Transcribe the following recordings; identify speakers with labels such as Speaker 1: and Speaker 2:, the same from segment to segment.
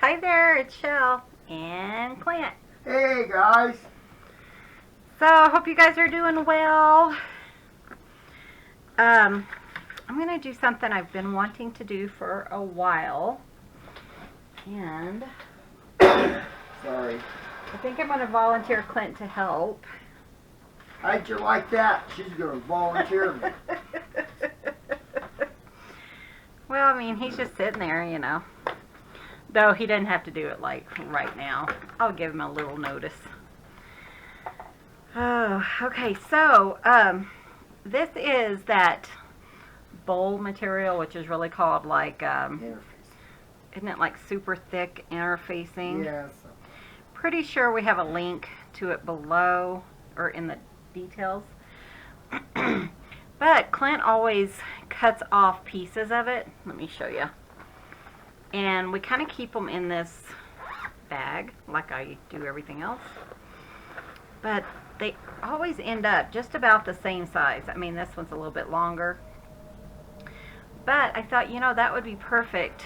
Speaker 1: Hi there, it's Chelle and Clint.
Speaker 2: Hey guys.
Speaker 1: So, hope you guys are doing well. I'm going to do something I've been wanting to do for a while. And
Speaker 2: Sorry.
Speaker 1: I think I'm going to volunteer Clint to help.
Speaker 2: How'd you like that? She's going to volunteer me.
Speaker 1: Well, I mean, he's just sitting there, you know. Though he doesn't have to do it like right now. I'll give him a little notice. Oh, okay. So, this is that bowl material, which is really called like,
Speaker 2: Interface.
Speaker 1: isn't it like super thick interfacing?
Speaker 2: Yes.
Speaker 1: Pretty sure we have a link to it below or in the details. But Clint always cuts off pieces of it. Let me show you. And we kind of keep them in this bag like I do everything else. But they always end up just about the same size. I mean, this one's a little bit longer. But I thought, you know, that would be perfect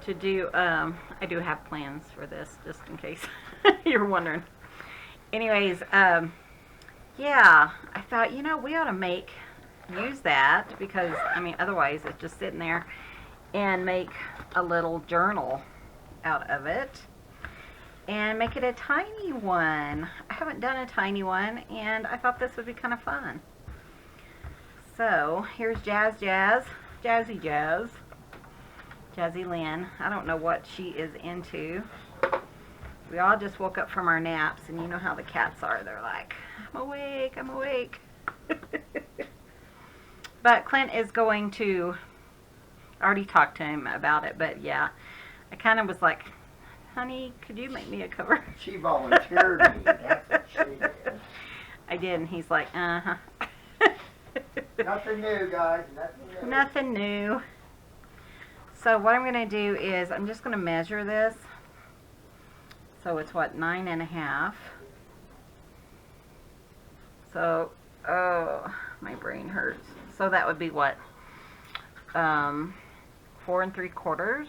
Speaker 1: to do. I do have plans for this, just in case you're wondering. Anyways, yeah, I thought, you know, we ought to use that because, I mean, otherwise it's just sitting there, and make a little journal out of it and make it a tiny one. I haven't done a tiny one, and I thought this would be kind of fun. So here's Jazzy Lynn. I don't know what she is into. We all just woke up from our naps, and you know how the cats are. They're like, I'm awake, I'm awake. But Clint is going to, I already talked to him about it, but yeah, I kind of was like, honey, could you make me a cover?
Speaker 2: She volunteered me. That's what she did.
Speaker 1: I did, and he's like, uh-huh.
Speaker 2: Nothing new, guys. Nothing new.
Speaker 1: Nothing new. So what I'm going to do is I'm just going to measure this. So it's what, 9.5. So, oh, my brain hurts. So that would be what? 4 3/4,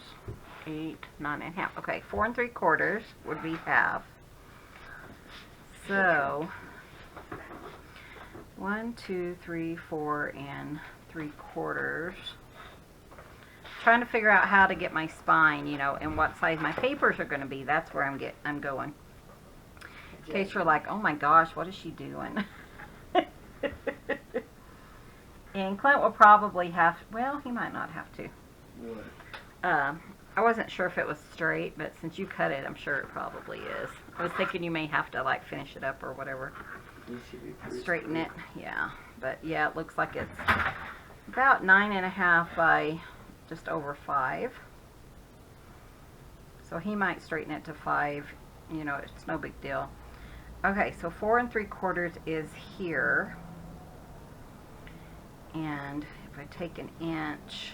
Speaker 1: 8, 9.5. Okay, 4 3/4 would be half. So 1, 2, 3, 4 3/4. Trying to figure out how to get my spine, you know, and what size my papers are going to be. That's where I'm going. In case you're like, oh my gosh, what is she doing? And Clint will probably have, well, he might not have to.
Speaker 2: What?
Speaker 1: I wasn't sure if it was straight, but since you cut it, I'm sure it probably is. I was thinking you may have to like finish it up or whatever. Straighten it, yeah. But yeah, it looks like it's about 9.5 by just over 5. So he might straighten it to 5. You know, it's no big deal. Okay, so 4 3/4 is here. And if I take an inch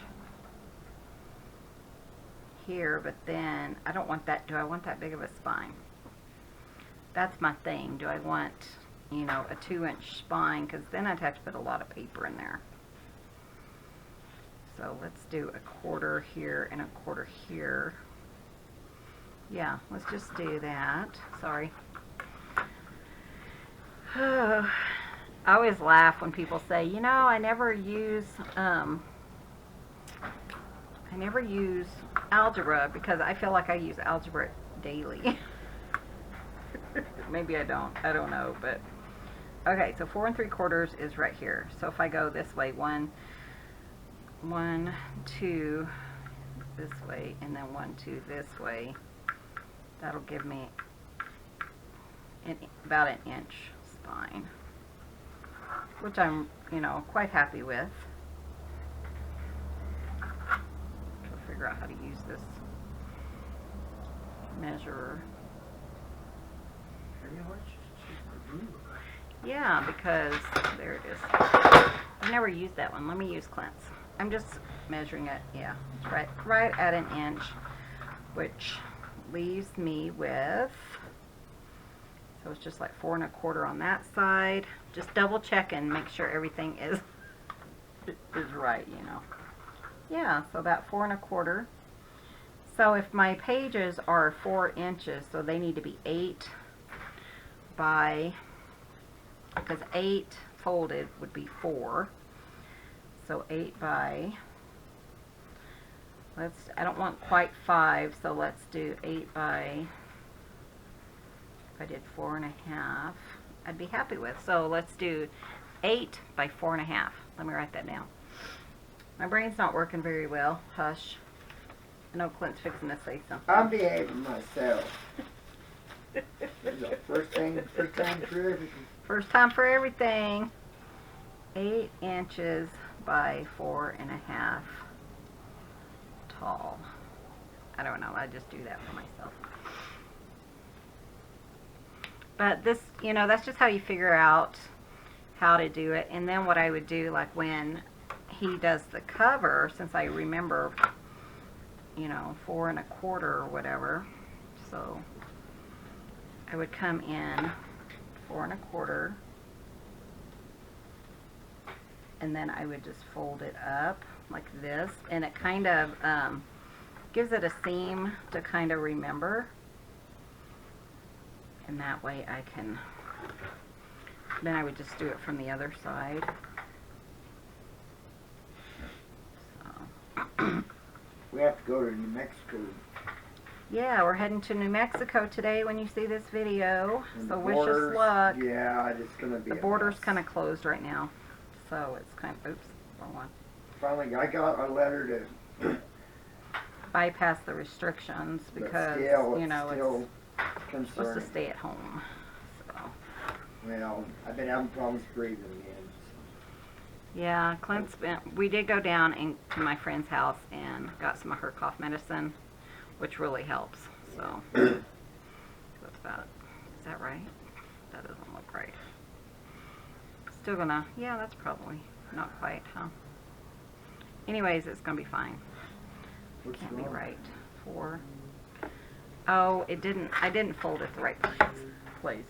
Speaker 1: here, but then I don't want that. Do I want that big of a spine? That's my thing. Do I want, you know, a 2-inch spine? Because then I'd have to put a lot of paper in there. So let's do a 1/4 here and a 1/4 here. Yeah, let's just do that. Sorry. I always laugh when people say, you know, I never use algebra because I feel like I use algebra daily. Maybe I don't know, but okay, so 4 3/4 is right here. So if I go this way, 1, 2 this way, and then 1, 2 this way, that'll give me about an inch spine, which I'm, you know, quite happy with. Trying to figure out how to use this measurer. Yeah, because there it is. I've never used that one. Let me use Clint's. I'm just measuring it. Yeah, right at an inch, which leaves me with, so it's just like 4 1/4 on that side. Just double check and make sure everything is right, you know. Yeah, so about 4 1/4. So if my pages are 4 inches, so they need to be 8 by, because 8 folded would be 4. So 8 by, I don't want quite 5, so let's do 8 by, if I did 4.5, I'd be happy with. So let's do 8 by 4.5. Let me write that down. My brain's not working very well. Hush. I know Clint's fixing to say something.
Speaker 2: I'm behaving myself. First time for everything.
Speaker 1: First time for everything. 8 inches by 4.5 tall. I don't know. I just do that for myself. But this, you know, that's just how you figure out how to do it. And then what I would do, like when he does the cover, since I remember, you know, 4 1/4 or whatever, so I would come in 4 1/4, and then I would just fold it up like this, and it kind of gives it a seam to kind of remember, and that way I can, then I would just do it from the other side. So.
Speaker 2: We have to go to New Mexico.
Speaker 1: Yeah, we're heading to New Mexico today when you see this video,
Speaker 2: And
Speaker 1: so
Speaker 2: the
Speaker 1: wish us
Speaker 2: borders,
Speaker 1: luck.
Speaker 2: Yeah, it's going to be
Speaker 1: The border's kind of closed right now, so it's kind of, oops, wrong one.
Speaker 2: Finally, I got a letter to
Speaker 1: Bypass the restrictions because,
Speaker 2: still,
Speaker 1: you know,
Speaker 2: still
Speaker 1: it's supposed to
Speaker 2: concerning.
Speaker 1: stay at home. So,
Speaker 2: Well, I've been having problems breathing again.
Speaker 1: yeah, Clint's been, we did go down to my friend's house and got some of her cough medicine, which really helps. So, that's about it. Is that right? That doesn't look right. Still gonna, yeah, that's probably not quite, huh? Anyways, it's gonna be fine.
Speaker 2: What's
Speaker 1: Can't be
Speaker 2: wrong?
Speaker 1: right. 4. Oh, it didn't, I didn't fold it the right place.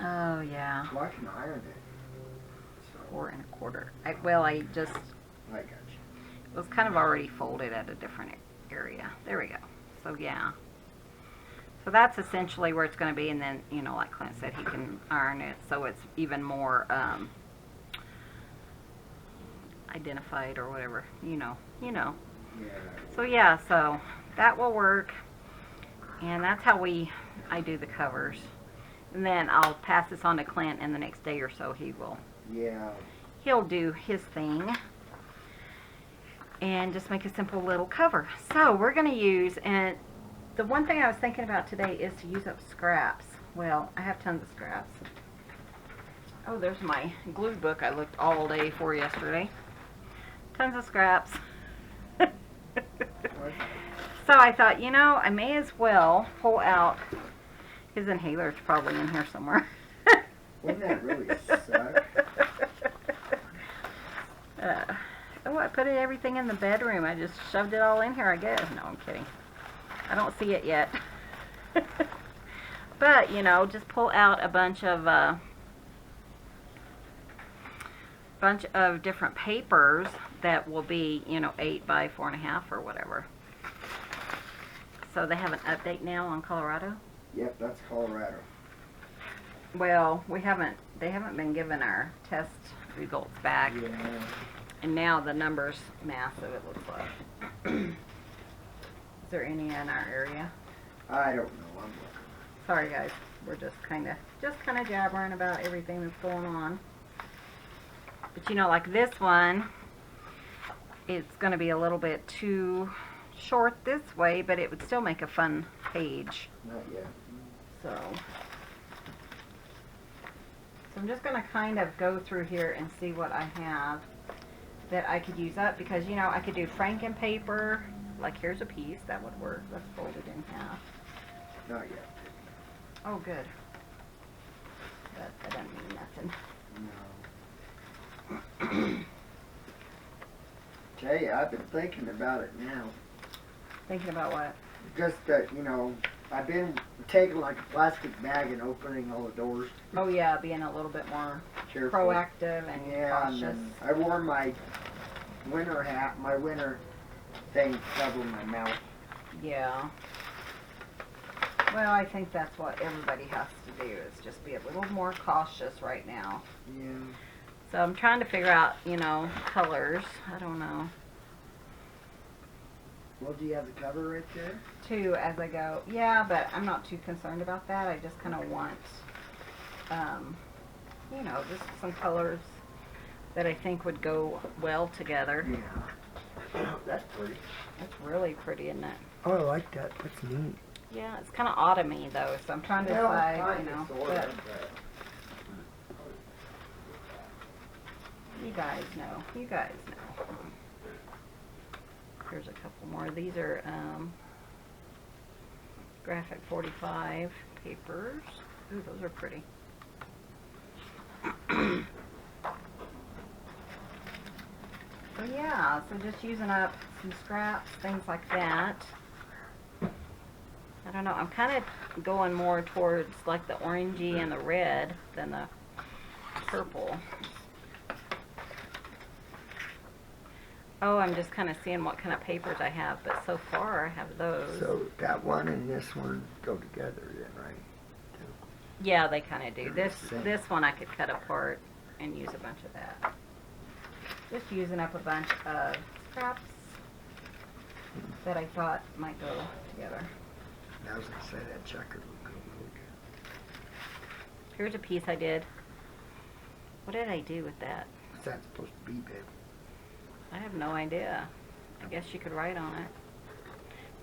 Speaker 1: Oh, yeah.
Speaker 2: Well, I can iron it. So,
Speaker 1: 4 1/4. Well, I just,
Speaker 2: I got you.
Speaker 1: it was kind of already folded at a different area. There we go. So, yeah. So that's essentially where it's going to be, and then, you know, like Clint said, he can iron it so it's even more identified or whatever. You know.
Speaker 2: Yeah.
Speaker 1: So, yeah, so that will work, and that's how I do the covers. And then I'll pass this on to Clint, and the next day or so
Speaker 2: Yeah.
Speaker 1: he'll do his thing and just make a simple little cover. So we're going to use, and the one thing I was thinking about today is to use up scraps. Well, I have tons of scraps. Oh, there's my glue book I looked all day for yesterday. Tons of scraps. So I thought, you know, I may as well pull out, his inhaler's probably in here somewhere.
Speaker 2: Wouldn't that really suck?
Speaker 1: Oh, I put everything in the bedroom. I just shoved it all in here, I guess. No, I'm kidding. I don't see it yet. But, you know, just pull out a bunch of different papers that will be, you know, 8 by 4.5 or whatever. So they have an update now on Colorado?
Speaker 2: Yep, that's Colorado.
Speaker 1: Well, they haven't been given our test results back.
Speaker 2: Yeah.
Speaker 1: And now the number's massive, it looks like. Is there any in our area?
Speaker 2: I don't know. I'm looking.
Speaker 1: Sorry guys, we're just kind of jabbering about everything that's going on. But you know, like this one, it's going to be a little bit too short this way, but it would still make a fun page.
Speaker 2: Not yet.
Speaker 1: So I'm just going to kind of go through here and see what I have that I could use up, because, you know, I could do Franken paper. Like, here's a piece that would work. Let's fold it in half.
Speaker 2: Not yet.
Speaker 1: Oh, good. That doesn't mean nothing.
Speaker 2: No. Tell you, I've been thinking about it now.
Speaker 1: Thinking about what?
Speaker 2: Just that, you know, I've been taking like a plastic bag and opening all the doors.
Speaker 1: Oh yeah, being a little bit more
Speaker 2: Careful.
Speaker 1: proactive and
Speaker 2: Yeah,
Speaker 1: cautious.
Speaker 2: and then I wore my winter hat, my winter thing covering my mouth.
Speaker 1: Yeah. Well, I think that's what everybody has to do, is just be a little more cautious right now.
Speaker 2: Yeah.
Speaker 1: So I'm trying to figure out, you know, colors. I don't know.
Speaker 2: Well, do you have the cover right there?
Speaker 1: Too, as I go. Yeah, but I'm not too concerned about that. I just kind of want, you know, just some colors that I think would go well together.
Speaker 2: Yeah. That's pretty.
Speaker 1: That's really pretty, isn't it?
Speaker 2: Oh, I like that. That's neat.
Speaker 1: Yeah, it's kind of autumny though, so I'm trying to decide, you know. But you guys know. You guys know. Here's a couple more. These are graphic 45 papers. Ooh, those are pretty. So yeah, so just using up some scraps, things like that. I don't know, I'm kind of going more towards like the orangey and the red than the purple. Oh, I'm just kind of seeing what kind of papers I have, but so far I have those.
Speaker 2: So that one and this one go together then, right?
Speaker 1: Yeah, they kind of do.
Speaker 2: They're the same.
Speaker 1: This one I could cut apart and use a bunch of that. Just using up a bunch of scraps that I thought might go together.
Speaker 2: I was going to say that checkered would go really good.
Speaker 1: Here's a piece I did. What did I do with that?
Speaker 2: What's that supposed to be, babe?
Speaker 1: I have no idea. I guess you could write on it.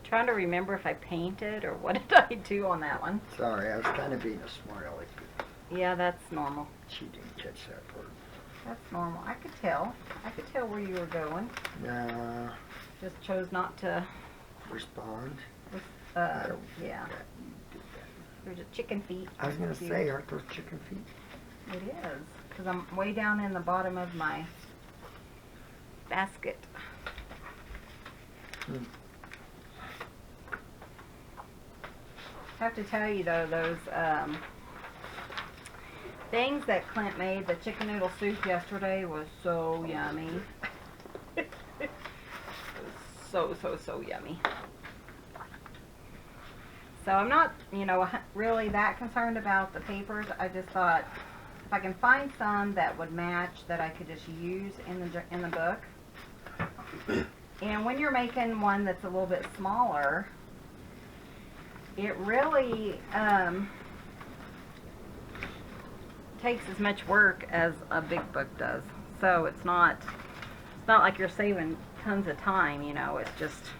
Speaker 1: Trying to remember if I painted or what did I do on that one.
Speaker 2: Sorry, I was kind of being a smart aleck, but
Speaker 1: Yeah, that's normal.
Speaker 2: she didn't catch that part.
Speaker 1: That's normal. I could tell. I could tell where you were going. Just chose not to.
Speaker 2: Respond. I don't think
Speaker 1: Yeah.
Speaker 2: that you did that.
Speaker 1: There's a chicken feet.
Speaker 2: I was going to
Speaker 1: Cute.
Speaker 2: say, aren't those chicken feet?
Speaker 1: It is, because I'm way down in the bottom of my basket. I have to tell you though, those things that Clint made, the chicken noodle soup yesterday was so yummy. It was so yummy. So I'm not, you know, really that concerned about the papers. I just thought if I can find some that would match that I could just use in the book. And when you're making one that's a little bit smaller, it really takes as much work as a big book does. So it's not like you're saving tons of time, you know, it's just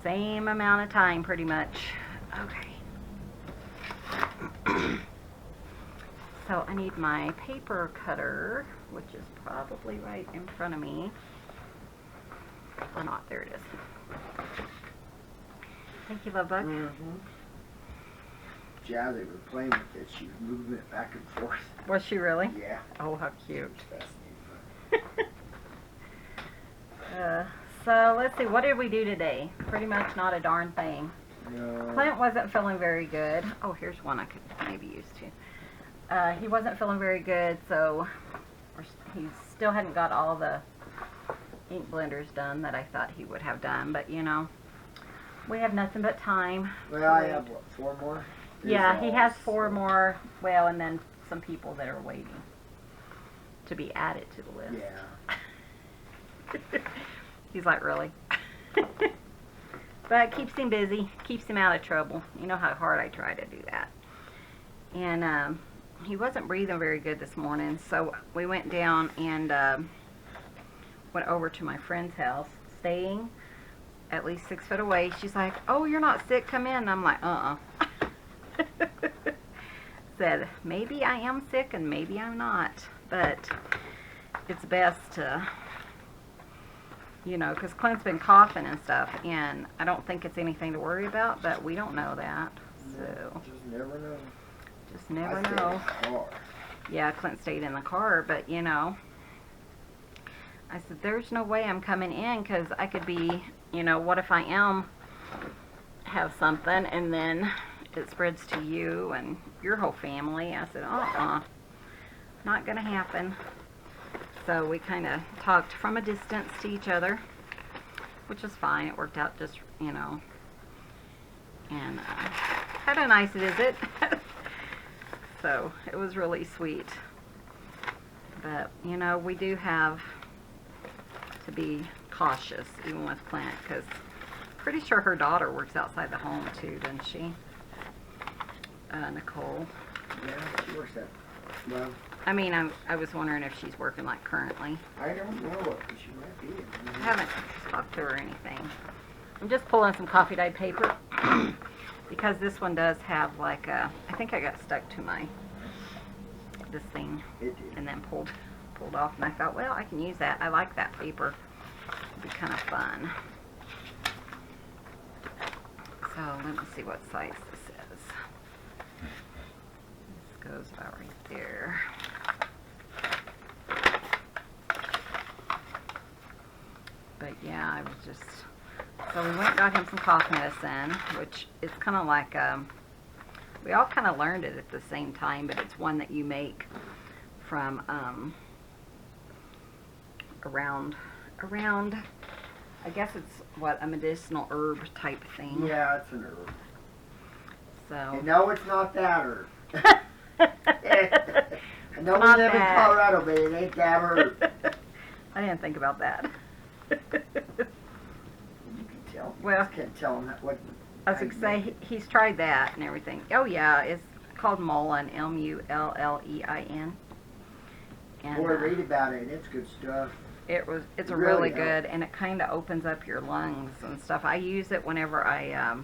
Speaker 1: same amount of time pretty much. Okay. So I need my paper cutter, which is probably right in front of me. Or not, there it is. Thank you, love bug.
Speaker 2: Mm-hmm. Yeah, they were playing with it. She was moving it back and forth.
Speaker 1: Was she really?
Speaker 2: Yeah.
Speaker 1: Oh, how cute.
Speaker 2: It's fascinating.
Speaker 1: So let's see, what did we do today? Pretty much not a darn thing.
Speaker 2: No.
Speaker 1: Clint wasn't feeling very good. Oh, here's one I could maybe use too. He wasn't feeling very good, so he still hadn't got all the ink blenders done that I thought he would have done, but you know, we have nothing but time.
Speaker 2: Well, I have, what, 4 more?
Speaker 1: Yeah, he has 4 more, well, and then some people that are waiting to be added to the list.
Speaker 2: Yeah.
Speaker 1: He's like, really? But it keeps him busy, keeps him out of trouble. You know how hard I try to do that. And he wasn't breathing very good this morning, so we went down and went over to my friend's house, staying at least 6 foot away. She's like, oh, you're not sick, come in. And I'm like, Said, maybe I am sick and maybe I'm not, but it's best to, you know, because Clint's been coughing and stuff, and I don't think it's anything to worry about, but we don't know that, so.
Speaker 2: Just never know.
Speaker 1: Just never
Speaker 2: I stayed
Speaker 1: know.
Speaker 2: in the car.
Speaker 1: Yeah, Clint stayed in the car, but you know, I said, there's no way I'm coming in, because I could be, you know, what if I have something and then it spreads to you and your whole family. I said, not gonna happen. So we kind of talked from a distance to each other. which is fine. It worked out just, you know, and had a nice visit. So it was really sweet. But, you know, we do have to be cautious, even with Clint, because pretty sure her daughter works outside the home too, doesn't she? Nicole.
Speaker 2: Yeah, she works at, well,
Speaker 1: I mean, I was wondering if she's working like currently.
Speaker 2: I don't know if she might be.
Speaker 1: I haven't talked to her or anything. I'm just pulling some coffee dyed paper because this one does have like a, I think I got stuck to this thing
Speaker 2: It did.
Speaker 1: and then pulled off, and I thought, well, I can use that. I like that paper. It'd be kind of fun. So let me see what size this is. This goes about right there. But yeah, I was just, so we went and got him some cough medicine, which is kind of like, we all kind of learned it at the same time, but it's one that you make from around, I guess it's what, a medicinal herb type thing.
Speaker 2: Yeah, it's an herb.
Speaker 1: So.
Speaker 2: And no, it's not that herb. I know we
Speaker 1: Not
Speaker 2: live
Speaker 1: that.
Speaker 2: in Colorado, but it ain't that herb.
Speaker 1: I didn't think about that.
Speaker 2: You can tell.
Speaker 1: Well,
Speaker 2: I can't tell him what.
Speaker 1: I was going to say, he's tried that and everything. Oh yeah, it's called Mullein, M-U-L-L-E-I-N. And
Speaker 2: Boy, read about it. It's good stuff.
Speaker 1: it's
Speaker 2: Really
Speaker 1: really
Speaker 2: helps.
Speaker 1: good, and it kind of opens up your lungs and stuff. I use it whenever I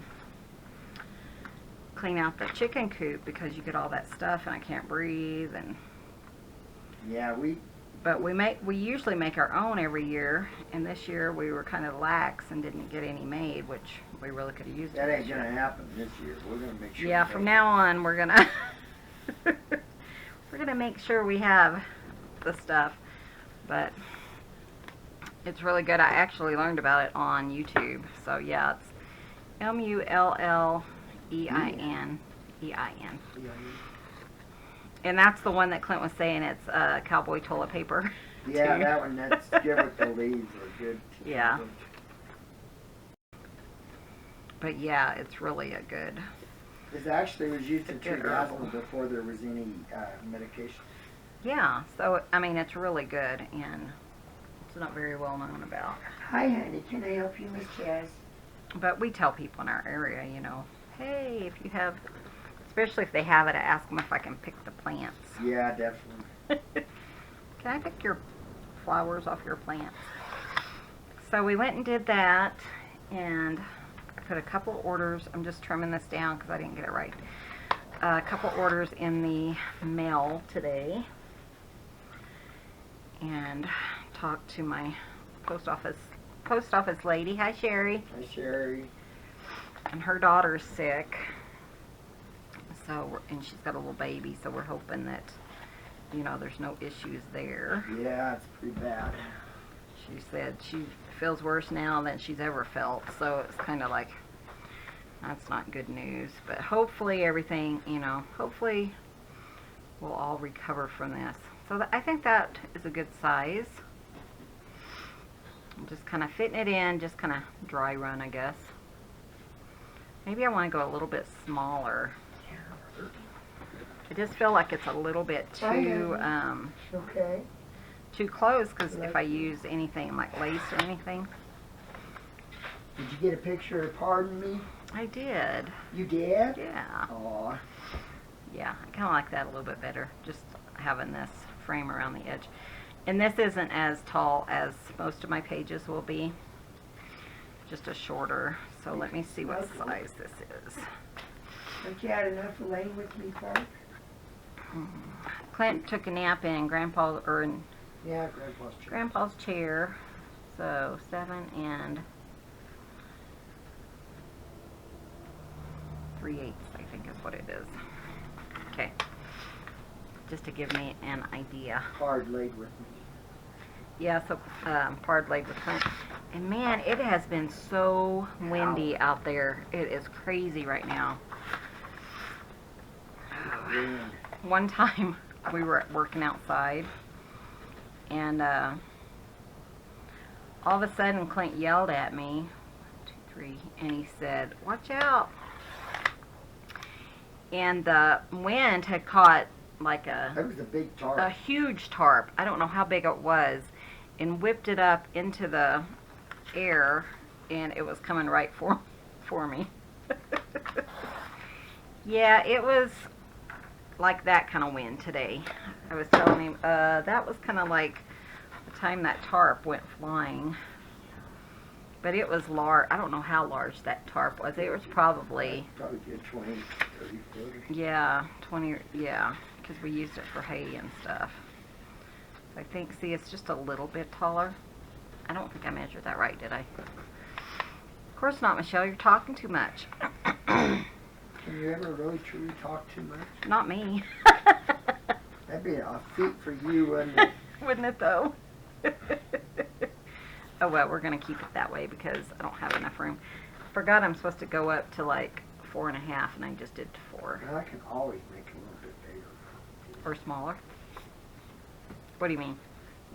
Speaker 1: clean out the chicken coop because you get all that stuff and I can't breathe. And
Speaker 2: Yeah,
Speaker 1: but we usually make our own every year, and this year we were kind of lax and didn't get any made, which we really could have used.
Speaker 2: that
Speaker 1: it
Speaker 2: ain't
Speaker 1: this year.
Speaker 2: gonna happen this year. We're gonna make sure.
Speaker 1: Yeah,
Speaker 2: we
Speaker 1: from
Speaker 2: make
Speaker 1: now on we're gonna we're gonna make sure we have the stuff. But it's really good. I actually learned about it on YouTube. So yeah, it's M-U-L-L-E-I-N. E-I-N.
Speaker 2: it.
Speaker 1: And that's the one that Clint was saying, it's cowboy toilet paper.
Speaker 2: Yeah,
Speaker 1: too.
Speaker 2: that one. That's good with the leaves. Are good.
Speaker 1: Yeah. But yeah, it's really a good.
Speaker 2: It actually was used to
Speaker 1: It's a good
Speaker 2: treat asthma
Speaker 1: herbal.
Speaker 2: before there was any medication.
Speaker 1: Yeah, so I mean, it's really good, and it's not very well known about.
Speaker 2: Hi, honey. Can I help you, Miss Cass?
Speaker 1: But we tell people in our area, you know, hey, if you have, especially if they have it, I ask them if I can pick the plants.
Speaker 2: Yeah, definitely.
Speaker 1: Can I pick your flowers off your plants? So we went and did that, and I put a couple orders. I'm just trimming this down because I didn't get it right. A couple orders in the mail today, and talked to my post office lady. Hi, Sherry.
Speaker 2: Hi, Sherry.
Speaker 1: And her daughter's sick, so and she's got a little baby, so we're hoping that, you know, there's no issues there.
Speaker 2: Yeah, it's pretty bad.
Speaker 1: She said she feels worse now than she's ever felt, so it's kind of like, that's not good news. But hopefully everything, you know, hopefully we'll all recover from this. So I think that is a good size. I'm just kind of fitting it in, just kind of dry run, I guess. Maybe I want to go a little bit smaller. I just feel like it's a little bit too
Speaker 2: Okay.
Speaker 1: too close, because if I use anything like lace or anything.
Speaker 2: Did you get a picture of Pardon Me?
Speaker 1: I did.
Speaker 2: You did?
Speaker 1: Yeah.
Speaker 2: Aw.
Speaker 1: Yeah, I kind of like that a little bit better, just having this frame around the edge. And this isn't as tall as most of my pages will be, just a shorter. So let me see what size this is.
Speaker 2: Don't you had enough of laying with me, Clark?
Speaker 1: Clint took a nap in
Speaker 2: Yeah, Grandpa's chair.
Speaker 1: Grandpa's chair. So 7 3/8, I think is what it is. Okay. Just to give me an idea.
Speaker 2: Hard laid with me.
Speaker 1: Yeah, so hard laid with Clint. And man, it has been so windy out there. It is crazy right now.
Speaker 2: Wind.
Speaker 1: One time we were working outside, and all of a sudden Clint yelled at me, 1, 2, 3, and he said, "Watch out." And the wind had caught like
Speaker 2: That was a big
Speaker 1: a
Speaker 2: tarp.
Speaker 1: huge tarp. I don't know how big it was, and whipped it up into the air, and it was coming right for me. Yeah, it was like that kind of wind today. I was telling him that was kind of like the time that tarp went flying. But it was large. I don't know how large that tarp was. It was probably,
Speaker 2: Probably good 20, 30 footers.
Speaker 1: yeah, 20, yeah, because we used it for hay and stuff. So I think, see, it's just a little bit taller. I don't think I measured that right, did I? Of course not, Michelle. You're talking too much.
Speaker 2: Can you ever really truly talk too much?
Speaker 1: Not me.
Speaker 2: That'd be a feat for you, wouldn't it?
Speaker 1: Wouldn't it, though? Oh, well, we're going to keep it that way because I don't have enough room. I forgot I'm supposed to go up to like 4.5, and I just did 4.
Speaker 2: Well, I can always make it a little bit bigger.
Speaker 1: Or smaller. What do you mean?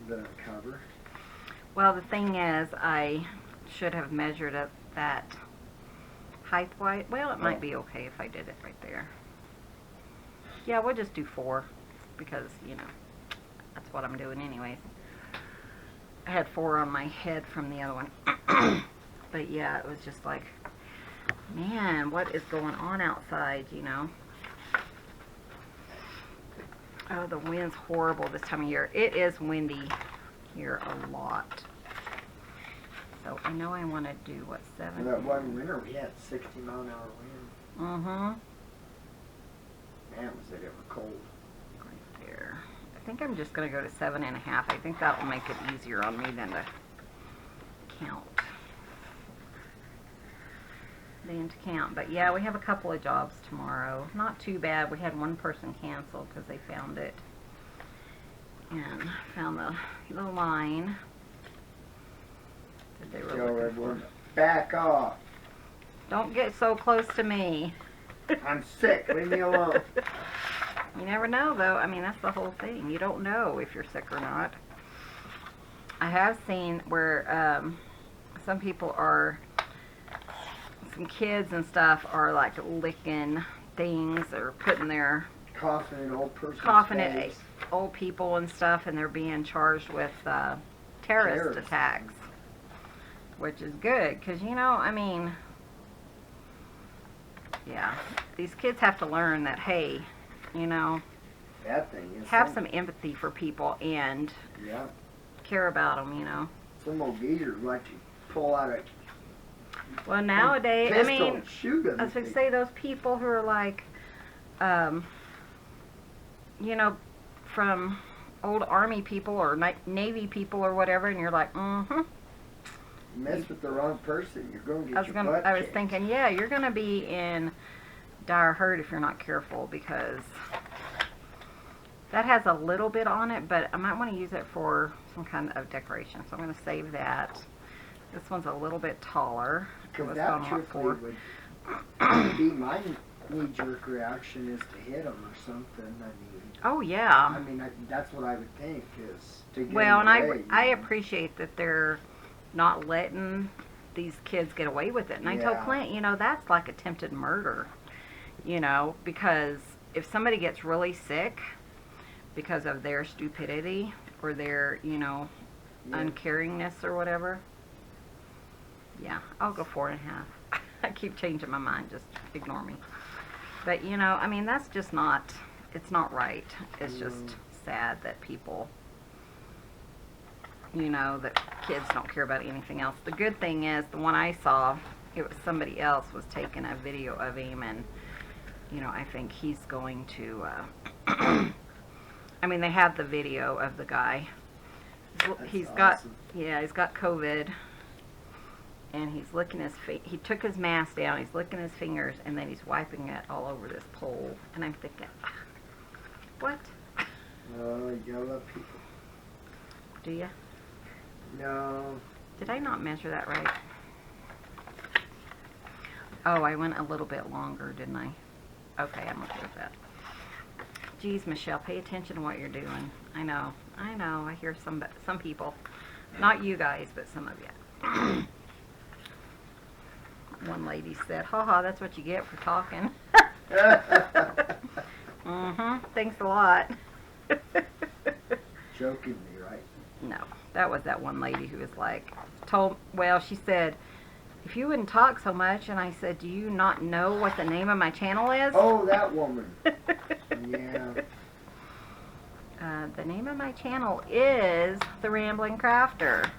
Speaker 2: The cover.
Speaker 1: Well, the thing is, I should have measured it that height-wise. Well, it might be okay if I did it right there. Yeah, we'll just do 4 because, you know, that's what I'm doing anyways. I had 4 on my head from the other one. But yeah, it was just like, man, what is going on outside, you know? Oh, the wind's horrible this time of year. It is windy here a lot. So I know I want to do, what, 7?
Speaker 2: That one winter we had 60-mile-an-hour wind.
Speaker 1: Mm-hmm.
Speaker 2: Man, was it ever cold.
Speaker 1: Right there. I think I'm just going to go to 7.5. I think that will make it easier on me than to count. But yeah, we have a couple of jobs tomorrow. Not too bad. We had one person cancel because they found it. And found the line that they were
Speaker 2: Tell
Speaker 1: looking
Speaker 2: everyone,
Speaker 1: for.
Speaker 2: back off.
Speaker 1: Don't get so close to me.
Speaker 2: I'm sick. Leave me alone.
Speaker 1: You never know, though. I mean, that's the whole thing. You don't know if you're sick or not. I have seen where some people are, some kids and stuff are like licking things or putting their
Speaker 2: Coughing in old person's
Speaker 1: coughing
Speaker 2: face.
Speaker 1: at old people and stuff, and they're being charged with terrorist attacks, which is good because, you know, I mean, yeah, these kids have to learn that, hey, you know,
Speaker 2: That thing is
Speaker 1: have some empathy for people and
Speaker 2: yeah.
Speaker 1: care about them, you know.
Speaker 2: Some old geezers like to pull out a
Speaker 1: Well, nowadays, I
Speaker 2: pistol
Speaker 1: mean,
Speaker 2: and shoot them.
Speaker 1: I was going to say those people who are like, you know, from old Army people or Navy people or whatever, and you're like, mm-hmm.
Speaker 2: Mess with the wrong person, you're going to get your butt
Speaker 1: I was
Speaker 2: kicked.
Speaker 1: thinking, yeah, you're going to be in dire hurt if you're not careful because that has a little bit on it, but I might want to use it for some kind of decoration, so I'm going to save that. This one's a little bit taller.
Speaker 2: Because that truthfully would be my knee-jerk reaction is to hit them or something. I mean,
Speaker 1: Oh, yeah.
Speaker 2: that's what I would think is to get
Speaker 1: Well,
Speaker 2: them
Speaker 1: and
Speaker 2: away,
Speaker 1: I
Speaker 2: you know.
Speaker 1: appreciate that they're not letting these kids get away with it. And I told
Speaker 2: Yeah.
Speaker 1: Clint, you know, that's like attempted murder, you know, because if somebody gets really sick because of their stupidity or their, you know,
Speaker 2: Yeah.
Speaker 1: uncaringness or whatever, yeah, I'll go 4.5. I keep changing my mind, just ignore me. But, you know, I mean, that's just not, it's not right. It's just sad that people, you know, that kids don't care about anything else. The good thing is, the one I saw, it was somebody else was taking a video of him, and, you know, I think he's going to, I mean, they have the video of the guy. He's got,
Speaker 2: awesome.
Speaker 1: yeah, he's got COVID, and he's licking his he took his mask down, he's licking his fingers, and then he's wiping it all over this pole, and I'm thinking, what?
Speaker 2: Oh, you gotta love people.
Speaker 1: Do you?
Speaker 2: No.
Speaker 1: Did I not measure that right? Oh, I went a little bit longer, didn't I? Okay, I'm okay with that. Geez, Michelle, pay attention to what you're doing. I know, I hear some people. Not you guys, but some of you. One lady said, haha, that's what you get for talking. Thanks a lot.
Speaker 2: Jokingly, right?
Speaker 1: No, that was that one lady who was like, she said, if you wouldn't talk so much, and I said, do you not know what the name of my channel is?
Speaker 2: Oh, that woman. Yeah.
Speaker 1: The name of my channel is The Rambling Crafter.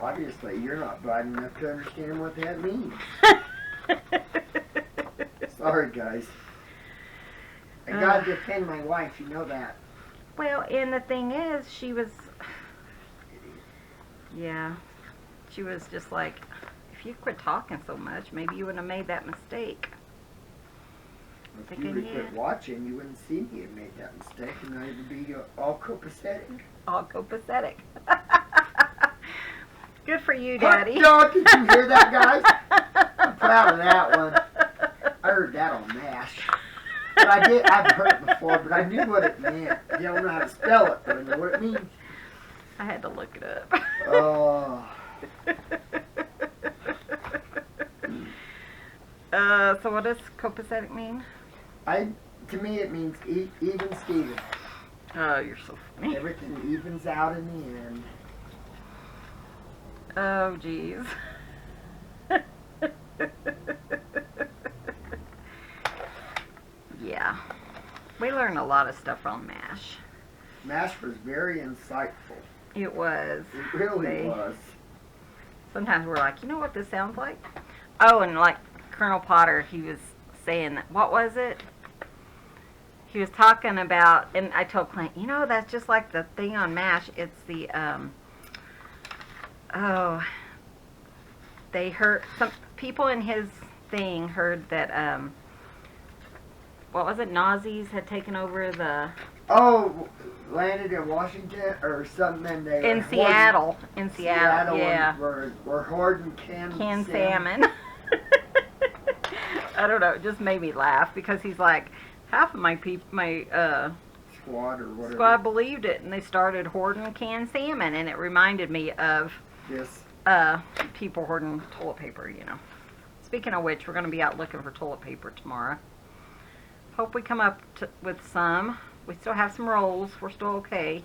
Speaker 2: Obviously, you're not bright enough to understand what that means. Sorry, guys. I gotta defend my wife, you know that.
Speaker 1: Well, and the thing is, she was just like, if you quit talking so much, maybe you wouldn't have made that mistake.
Speaker 2: If you would quit watching, you wouldn't see me have made that mistake, and I would be all copacetic.
Speaker 1: All copacetic. Good for you, Daddy.
Speaker 2: Hot dog, did you hear that, guys? I'm proud of that one. I heard that on MASH. But I've heard it before, but I knew what it meant. You don't know how to spell it, but I know what it means.
Speaker 1: I had to look it up.
Speaker 2: Oh.
Speaker 1: So what does copacetic mean?
Speaker 2: To me, it means even Steven.
Speaker 1: Oh, you're so funny.
Speaker 2: Everything evens out in the end.
Speaker 1: Oh, geez. Yeah. We learned a lot of stuff on MASH.
Speaker 2: MASH was very insightful.
Speaker 1: It was.
Speaker 2: It really was.
Speaker 1: Sometimes we're like, you know what this sounds like? Oh, and like Colonel Potter, he was saying that, what was it? He was talking about, and I told Clint, you know, that's just like the thing on MASH. It's the, they heard, some people in his thing heard that, what was it, Nazis had taken over the...
Speaker 2: Oh, landed in Washington or something.
Speaker 1: In Seattle. In Seattle, yeah.
Speaker 2: We're hoarding canned
Speaker 1: salmon. I don't know, it just made me laugh because he's like, half of my
Speaker 2: squad or whatever.
Speaker 1: Squad believed it, and they started hoarding canned salmon, and it reminded me of people hoarding toilet paper, you know. Speaking of which, we're going to be out looking for toilet paper tomorrow. Hope we come up with some. We still have some rolls. We're still okay.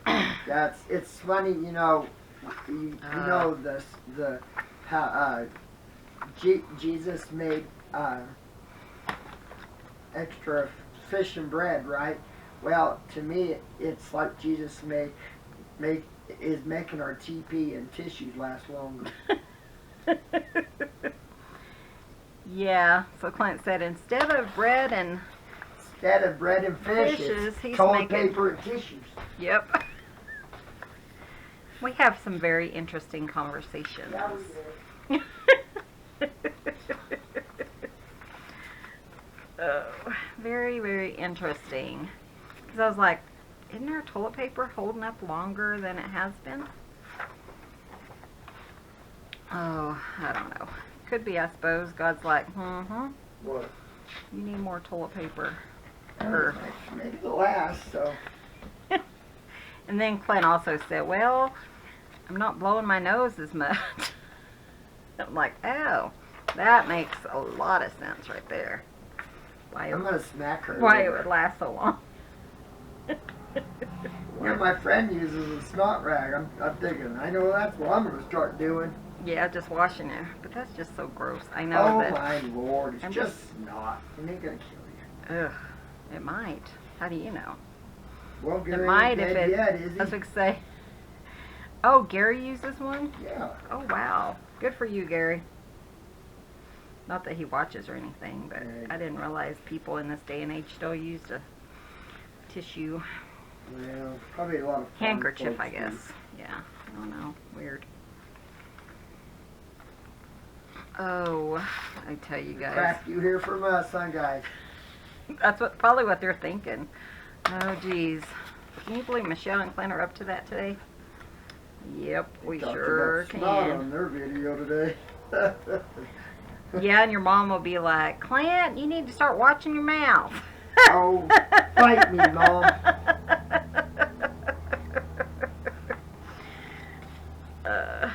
Speaker 2: It's funny, you know. You know how Jesus made extra fish and bread, right? Well, to me, it's like Jesus is making our TP and tissues last longer.
Speaker 1: Yeah, so Clint said instead of bread and
Speaker 2: fishes,
Speaker 1: he's
Speaker 2: toilet paper and tissues.
Speaker 1: Yep. We have some very interesting conversations. Oh, very, very interesting. Because I was like, isn't our toilet paper holding up longer than it has been? Oh, I don't know. Could be, I suppose. God's like,
Speaker 2: What?
Speaker 1: You need more toilet paper.
Speaker 2: Maybe the last, so.
Speaker 1: And then Clint also said, well, I'm not blowing my nose as much. I'm like, oh, that makes a lot of sense right there.
Speaker 2: I'm going to smack her.
Speaker 1: Why it would last so long.
Speaker 2: When my friend uses a snot rag, I'm thinking, I know that's what I'm going to start doing.
Speaker 1: Yeah, just washing it. But that's just so gross. I know
Speaker 2: oh
Speaker 1: that.
Speaker 2: Oh my Lord, it's just snot. It ain't going to kill you.
Speaker 1: Ugh, it might. How do you know?
Speaker 2: Well, Gary
Speaker 1: it might if it.
Speaker 2: Yet, is he?
Speaker 1: I was going to say. Oh, Gary uses one?
Speaker 2: Yeah.
Speaker 1: Oh, wow. Good for you, Gary. Not that he watches or anything, but I didn't realize people in this day and age still used a tissue.
Speaker 2: Well, probably a lot of
Speaker 1: handkerchief, I guess. Yeah, I don't know. Weird. Oh, I tell you guys.
Speaker 2: Crap you hear from us, huh, guys?
Speaker 1: That's probably what they're thinking. Oh, geez. Can you believe Michelle and Clint are up to that today? Yep, we sure can.
Speaker 2: Snot on their video today.
Speaker 1: Yeah, and your mom will be like, Clint, you need to start watching your mouth.
Speaker 2: Oh, fight me, Mom.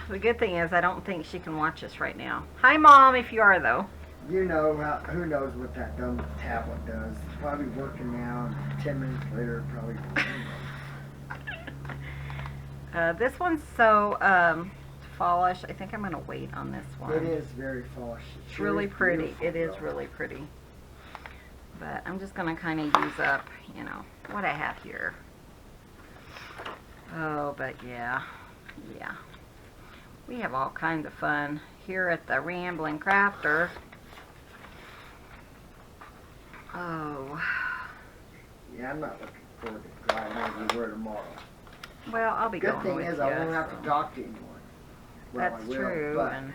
Speaker 1: The good thing is I don't think she can watch us right now. Hi, Mom, if you are, though.
Speaker 2: You know, who knows what that dumb tablet does. Probably working now, and 10 minutes later, probably.
Speaker 1: This one's so fallish. I think I'm going to wait on this one.
Speaker 2: It is very fallish.
Speaker 1: It's really pretty. It is really pretty. But I'm just going to kind of use up, you know, what I have here. Oh, but yeah. Yeah. We have all kinds of fun here at the Rambling Crafter. Oh.
Speaker 2: Yeah, I'm not looking forward to driving everywhere tomorrow.
Speaker 1: Well, I'll be
Speaker 2: Good
Speaker 1: going
Speaker 2: thing
Speaker 1: with
Speaker 2: is
Speaker 1: you,
Speaker 2: I won't have
Speaker 1: so.
Speaker 2: to talk to anyone. Well,
Speaker 1: That's
Speaker 2: I will,
Speaker 1: true.
Speaker 2: but
Speaker 1: And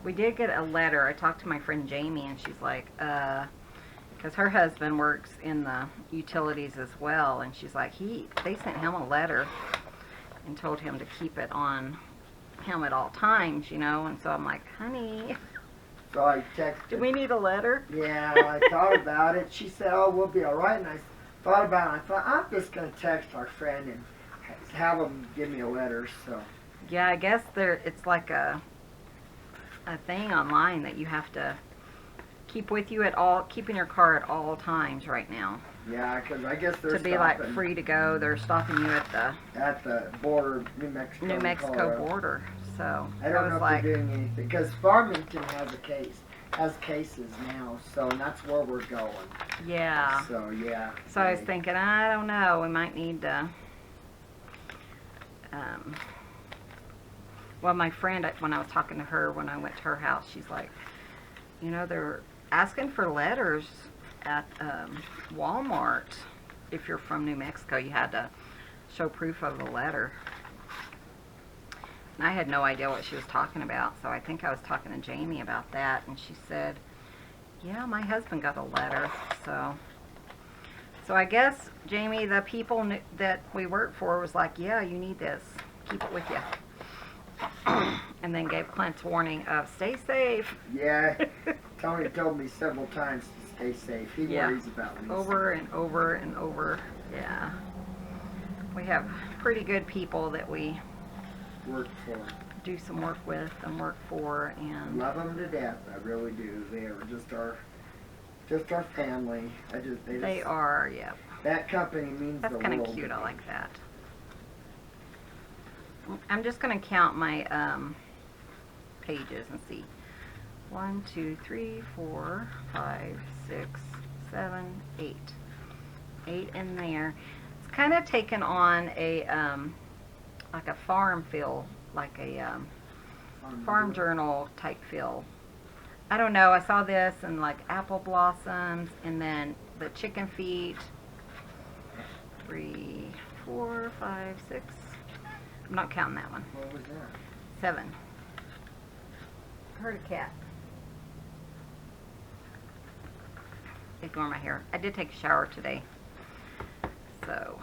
Speaker 1: we did get a letter. I talked to my friend Jamie, and she's like, because her husband works in the utilities as well, and she's like, they sent him a letter and told him to keep it on him at all times, you know. And so I'm like, honey,
Speaker 2: so I texted.
Speaker 1: do we need a letter?
Speaker 2: Yeah, I thought about it. She said, "Oh, we'll be all right." And I thought about it. I thought I'm just gonna text our friend and have him give me a letter. So
Speaker 1: Yeah, I guess it's like a thing online that you have to keep with you keep in your car at all times right now.
Speaker 2: yeah, because I guess they're
Speaker 1: To be like free to go, they're stopping you at
Speaker 2: the border, New Mexico.
Speaker 1: the New Mexico
Speaker 2: Colorado.
Speaker 1: border. So
Speaker 2: I don't know
Speaker 1: was
Speaker 2: if
Speaker 1: like,
Speaker 2: they're doing anything because Farmington has cases now, so that's where we're going.
Speaker 1: yeah.
Speaker 2: So yeah.
Speaker 1: So I was thinking, I don't know, we might need to. Well, my friend, when I was talking to her when I went to her house, she's like, you know, they're asking for letters at Walmart. If you're from New Mexico, you had to show proof of a letter. And I had no idea what she was talking about, so I think I was talking to Jamie about that, and she said, yeah, my husband got a letter. So I guess, Jamie, the people that we work for was like, yeah, you need this. Keep it with you. And then gave Clint's warning of stay safe.
Speaker 2: Yeah, Tony told me several times to stay safe. He worries about me.
Speaker 1: Over and over and over. Yeah. We have pretty good people that we
Speaker 2: Work for.
Speaker 1: do some work with and work for, and
Speaker 2: Love them to death. I really do. They are just our family.
Speaker 1: they are, yeah.
Speaker 2: That company means
Speaker 1: That's
Speaker 2: the world.
Speaker 1: kind of cute. I like that. I'm just going to count my pages and see. 1, 2, 3, 4, 5, 6, 7, 8. 8 in there. It's kind of taken on a like a farm feel, like a farm journal type feel. I don't know. I saw this and like apple blossoms, and then the chicken feet. 3, 4, 5, 6. I'm not counting that one.
Speaker 2: What was that?
Speaker 1: 7. I heard a cat. Ignore my hair. I did take a shower today. So,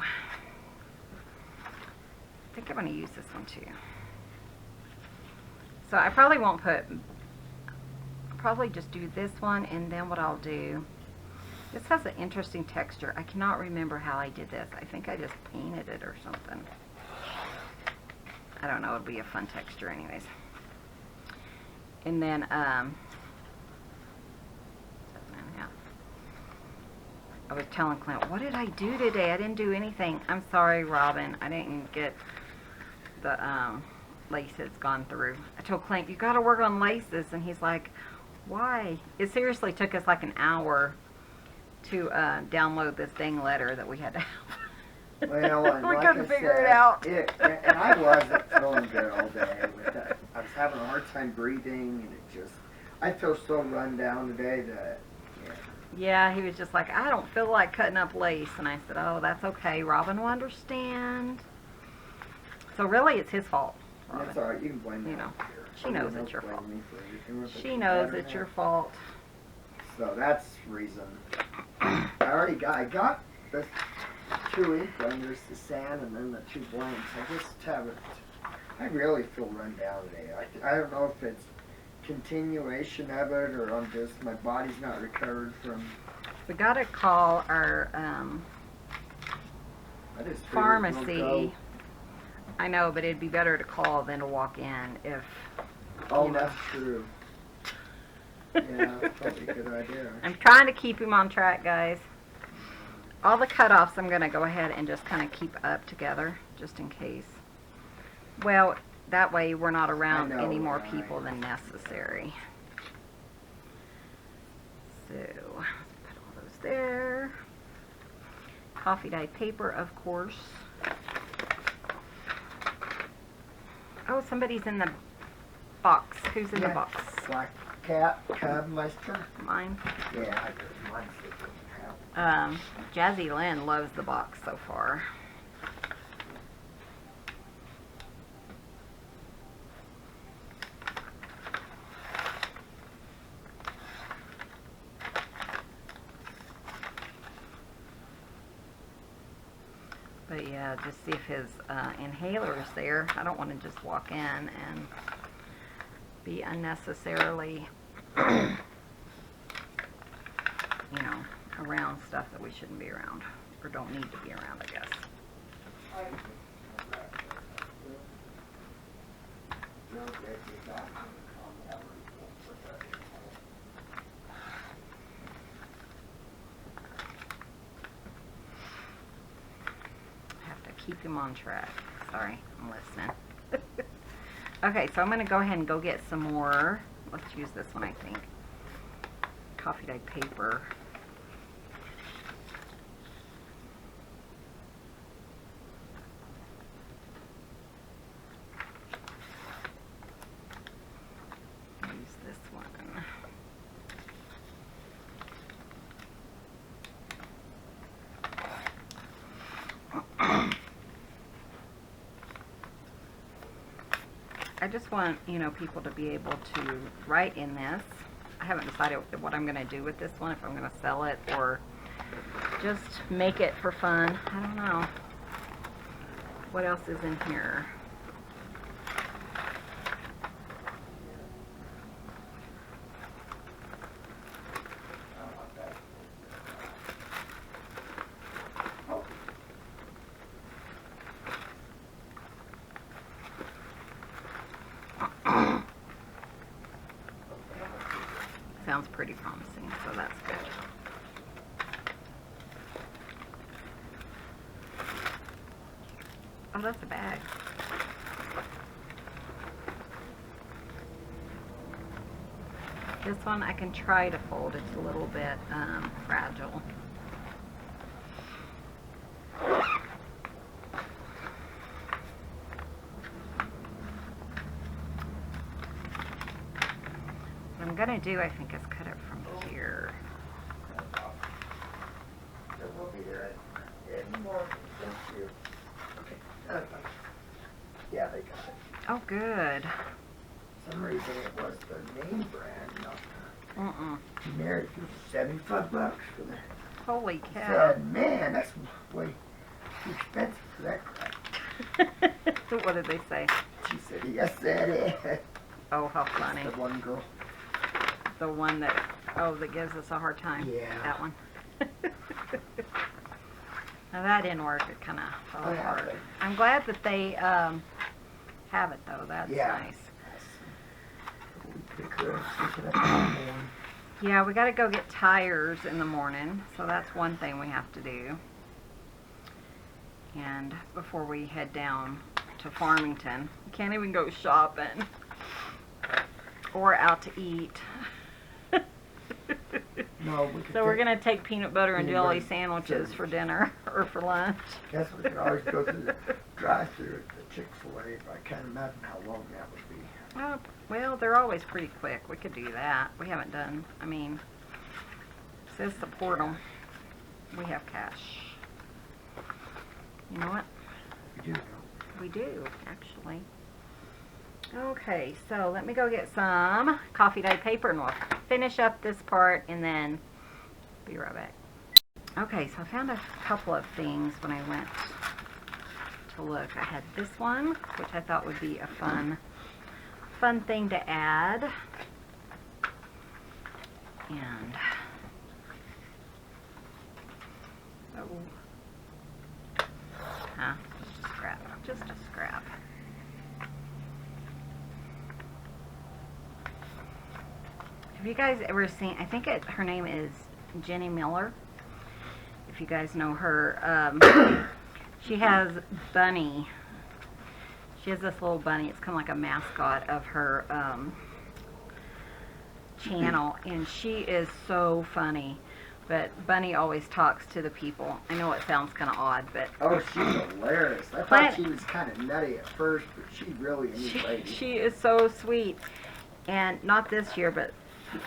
Speaker 1: I think I'm going to use this one too. So, I probably won't put, I'll probably just do this one, and then what I'll do, this has an interesting texture. I cannot remember how I did this. I think I just painted it or something. I don't know, it'll be a fun texture anyways. And then, 7 and a half. I was telling Clint, what did I do today? I didn't do anything. I'm sorry, Robin. I didn't get the laces gone through. I told Clint, you got to work on laces. And he's like, why? It seriously took us like an hour to download this dang letter that we had to have.
Speaker 2: Well, and
Speaker 1: we
Speaker 2: like
Speaker 1: couldn't
Speaker 2: I
Speaker 1: figure
Speaker 2: said,
Speaker 1: it out.
Speaker 2: And I wasn't feeling good all day with that. I was having a hard time breathing, and I feel so run down today that,
Speaker 1: Yeah, he was just like, I don't feel like cutting up lace. And I said, oh, that's okay. Robin will understand. So really, it's his fault, Robin.
Speaker 2: That's all right. You can blame me.
Speaker 1: You know,
Speaker 2: I don't care.
Speaker 1: she knows
Speaker 2: Everyone
Speaker 1: it's your
Speaker 2: else
Speaker 1: fault.
Speaker 2: blames me for everything. If
Speaker 1: She
Speaker 2: it's
Speaker 1: knows
Speaker 2: better
Speaker 1: it's
Speaker 2: now.
Speaker 1: your fault.
Speaker 2: So that's reason. I got the 2 ink blenders, the sand, and then the 2 blanks. I just haven't. I really feel run down today. I don't know if it's continuation of it, or I'm just, my body's not recovered from.
Speaker 1: We got to call our
Speaker 2: I just figured we'll
Speaker 1: pharmacy.
Speaker 2: go.
Speaker 1: I know, but it'd be better to call than to walk in if...
Speaker 2: Oh,
Speaker 1: you know.
Speaker 2: that's true. Yeah, that's probably a good idea.
Speaker 1: I'm trying to keep him on track, guys. All the cutoffs I'm going to go ahead and just kind of keep up together, just in case. Well, that way we're not around any more people than necessary. So, put all those there. Coffee dyed paper, of course. Oh, somebody's in the box. Who's in the box?
Speaker 2: Black cat, cub, Lester.
Speaker 1: Mine.
Speaker 2: Yeah, I do. Mine's the
Speaker 1: Jazzy Lynn loves the box so far. But yeah, just see if his inhaler is there. I don't want to just walk in and be unnecessarily, you know, around stuff that we shouldn't be around, or don't need to be around, I guess. Have to keep him on track. Sorry, I'm listening. Okay, so I'm going to go ahead and go get some more. Let's use this one, I think. Coffee dyed paper. Use this one. I just want, you know, people to be able to write in this. I haven't decided what I'm going to do with this one, if I'm going to sell it or just make it for fun. I don't know. What else is in here? Sounds pretty promising, so that's good. Oh, that's a bag. This one I can try to fold. It's a little bit fragile. What I'm gonna do, I think, is cut it from here.
Speaker 2: We'll be there any more. Thank you. Okay. Yeah, they got it.
Speaker 1: Oh, good.
Speaker 2: For some reason it was the name brand, not the generic. It was $75 for that.
Speaker 1: Holy
Speaker 2: I
Speaker 1: cow.
Speaker 2: said, man, that's way too expensive for that crap.
Speaker 1: What did they say?
Speaker 2: She said, yes, that is.
Speaker 1: Oh, how funny.
Speaker 2: The one girl.
Speaker 1: The one that, oh, that gives us a hard time.
Speaker 2: Yeah.
Speaker 1: That one. Now that didn't work. It kind of fell apart.
Speaker 2: Yeah.
Speaker 1: I'm glad that they have it, though. That's nice. Yeah, we got to go get tires in the morning, so that's one thing we have to do. And before we head down to Farmington, we can't even go shopping or out to eat.
Speaker 2: No, we could
Speaker 1: So we're going to take peanut butter and jelly sandwiches for dinner or for lunch.
Speaker 2: Guess we could always go through the drive-through at the Chick-fil-A, but I can't imagine how long that would be.
Speaker 1: Well, they're always pretty quick. We could do that. We haven't done, I mean, it says support them. We have cash. You know what?
Speaker 2: We do,
Speaker 1: We do, actually. Okay, so let me go get some coffee dyed paper and we'll finish up this part and then be right back. Okay, so I found a couple of things when I went to look. I had this one, which I thought would be a fun thing to add. And just a scrap. Just a scrap. Have you guys ever seen, I think her name is Jenny Miller, if you guys know her. She has Bunny. She has this little bunny. It's kind of like a mascot of her channel, and she is so funny. But Bunny always talks to the people. I know it sounds kind of odd, but...
Speaker 2: Oh, she's hilarious. I thought she was kind of nutty at first, but she really is a lady.
Speaker 1: She is so sweet. And not this year, but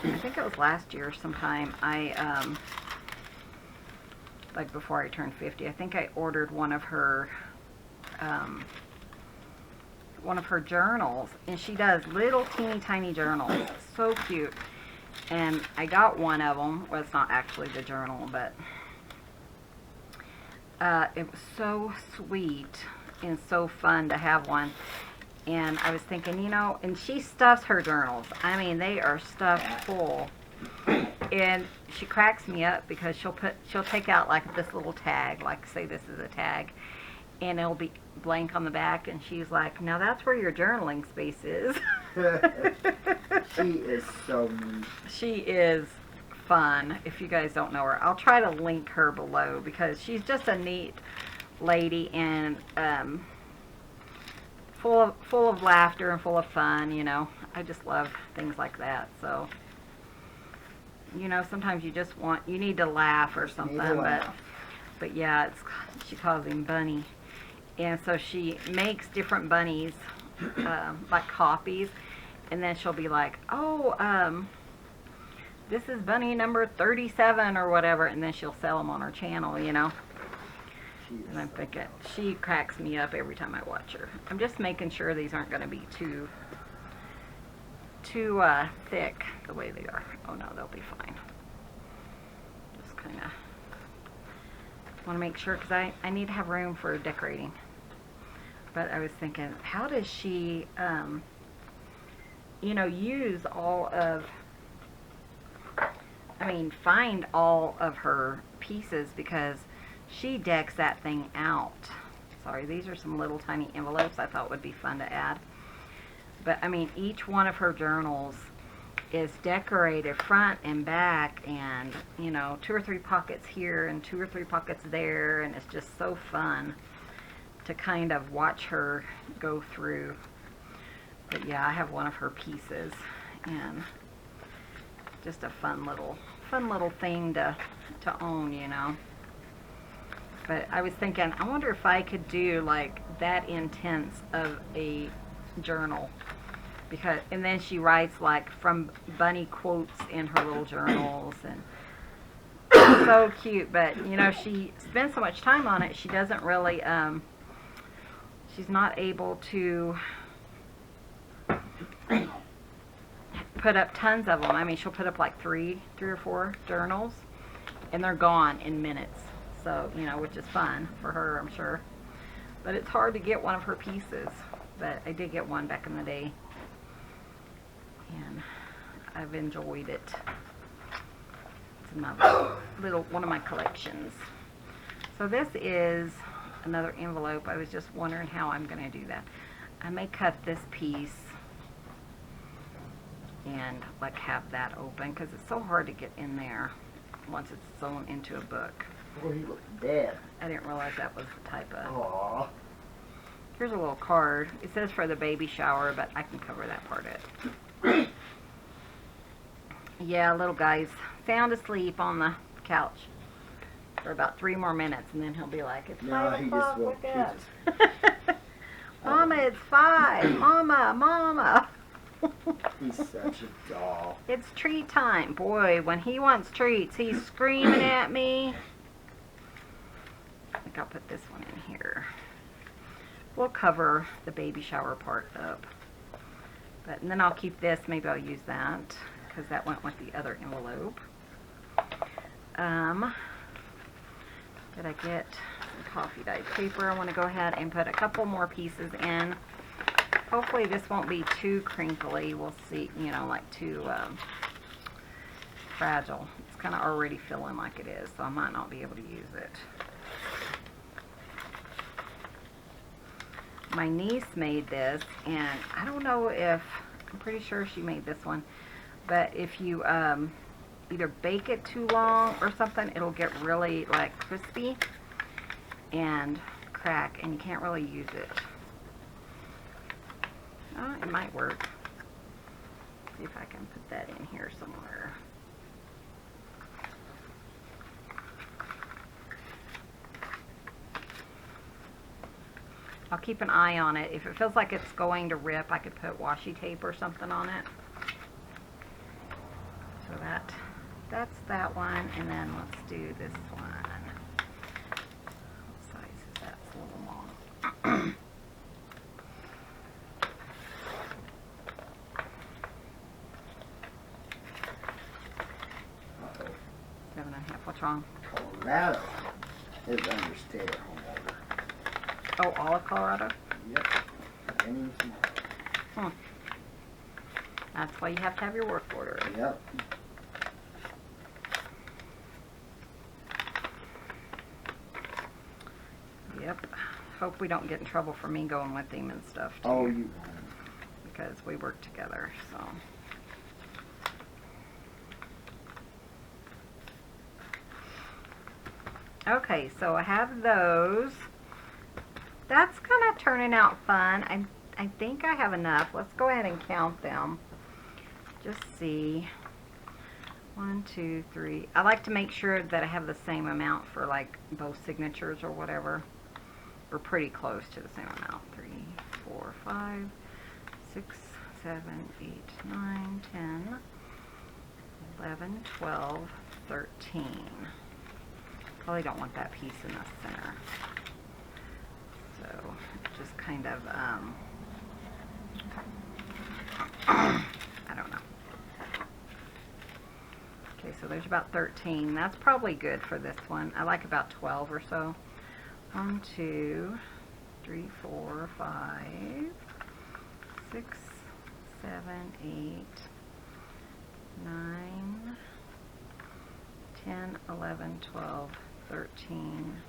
Speaker 1: I think it was last year sometime. I, like before I turned 50, I think I ordered one of her journals. And she does little teeny tiny journals. So cute. And I got one of them. Well, it's not actually the journal, but it was so sweet and so fun to have one. And I was thinking, you know, and she stuffs her journals. I mean, they are stuffed full. And she cracks me up because she'll take out like this little tag, like say this is a tag, and it'll be blank on the back, and she's like, now that's where your journaling space is.
Speaker 2: She is so neat.
Speaker 1: She is fun. If you guys don't know her, I'll try to link her below because she's just a neat lady and full of laughter and full of fun. You know, I just love things like that. So, you know, sometimes you need to laugh or something. But yeah, she calls him Bunny, and so she makes different bunnies, like copies. And then she'll be like, oh, this is bunny number 37 or whatever. And then she'll sell them on her channel, you know. And I'm thinking, she cracks me up every time I watch her. I'm just making sure these aren't going to be too thick the way they are. Oh, no, they'll be fine. Just kind of want to make sure because I need to have room for decorating. But I was thinking, how does she... you know, use all of, find all of her pieces because she decks that thing out. Sorry, these are some little tiny envelopes I thought would be fun to add. But, I mean, each one of her journals is decorated front and back and, you know, 2 or 3 pockets here and 2 or 3 pockets there, and it's just so fun to kind of watch her go through. But yeah, I have one of her pieces, and just a fun little thing to own, you know. But I was thinking, I wonder if I could do like that intense of a journal, and then she writes like from Bunny quotes in her little journals, and it's so cute. But you know, she spends so much time on it, she doesn't really, she's not able to put up tons of them. I mean, she'll put up like three or 4 journals, and they're gone in minutes. So, you know, which is fun for her, I'm sure. But it's hard to get one of her pieces. But I did get one back in the day, and I've enjoyed it. It's another one of my collections. So this is another envelope. I was just wondering how I'm going to do that. I may cut this piece and like have that open because it's so hard to get in there once it's sewn into a book.
Speaker 2: Oh, he looks dead.
Speaker 1: I didn't realize that was the type of...
Speaker 2: Aww.
Speaker 1: Here's a little card. It says for the baby shower, but I can cover that part up. Yeah, little guy's sound asleep on the couch for about 3 more minutes, and then he'll be like, it's 5 o'clock, wake up. Mama, it's 5. Mama.
Speaker 2: He's such a doll.
Speaker 1: It's treat time. Boy, when he wants treats, he's screaming at me. I think I'll put this one in here. We'll cover the baby shower part up. And then I'll keep this. Maybe I'll use that because that went with the other envelope. Did I get some coffee dyed paper? I want to go ahead and put a couple more pieces in. Hopefully this won't be too crinkly. We'll see, you know, like too fragile. It's kind of already feeling like it is, so I might not be able to use it. My niece made this, and I don't know if, I'm pretty sure she made this one, But if you either bake it too long or something, it'll get really like crispy and crack, and you can't really use it. It might work. See if I can put that in here somewhere. I'll keep an eye on it. If it feels like it's going to rip, I could put washi tape or something on it. So that's that one, and then let's do this one. What size is that? It's a little long. 7.5. What's wrong?
Speaker 2: Colorado is under state home order.
Speaker 1: Oh, all of Colorado?
Speaker 2: Yep. Any small.
Speaker 1: That's why you have to have your work order.
Speaker 2: Yep.
Speaker 1: Yep. Hope we don't get in trouble for me going with him and stuff too.
Speaker 2: Oh, you won't.
Speaker 1: Because we work together, so. Okay, so I have those. That's kind of turning out fun. I think I have enough. Let's go ahead and count them. Just see. 1, 2, 3. I like to make sure that I have the same amount for like both signatures or whatever. We're pretty close to the same amount. 3, 4, 5, 6, 7, 8, 9, 10, 11, 12, 13. Probably don't want that piece in the center. So just kind of, I don't know. Okay, so there's about 13. That's probably good for this one. I like about 12 or so. 1, 2, 3, 4, 5, 6, 7, 8, 9, 10, 11, 12, 13,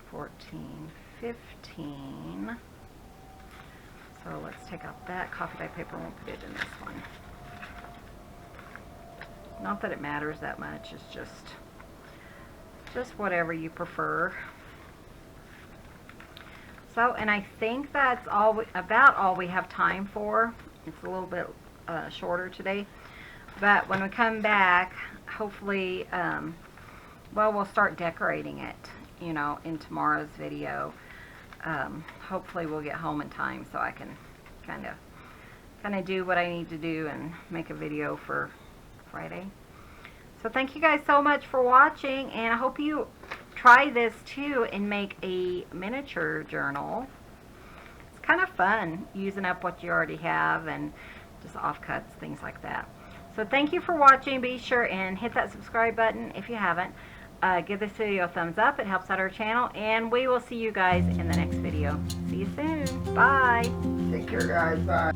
Speaker 1: 14, 15. So let's take out that coffee dye paper and we'll put it in this one. Not that it matters that much, it's just whatever you prefer. So, and I think that's about all we have time for. It's a little bit shorter today. But when we come back, hopefully, well, we'll start decorating it, you know, in tomorrow's video. Hopefully we'll get home in time so I can kind of do what I need to do and make a video for Friday. So thank you guys so much for watching, and I hope you try this too and make a miniature journal. It's kind of fun using up what you already have and just offcuts, things like that. So thank you for watching. Be sure and hit that subscribe button if you haven't. Give this video a thumbs up. It helps out our channel, and we will see you guys in the next video. See you soon. Bye.
Speaker 2: Take care, guys. Bye.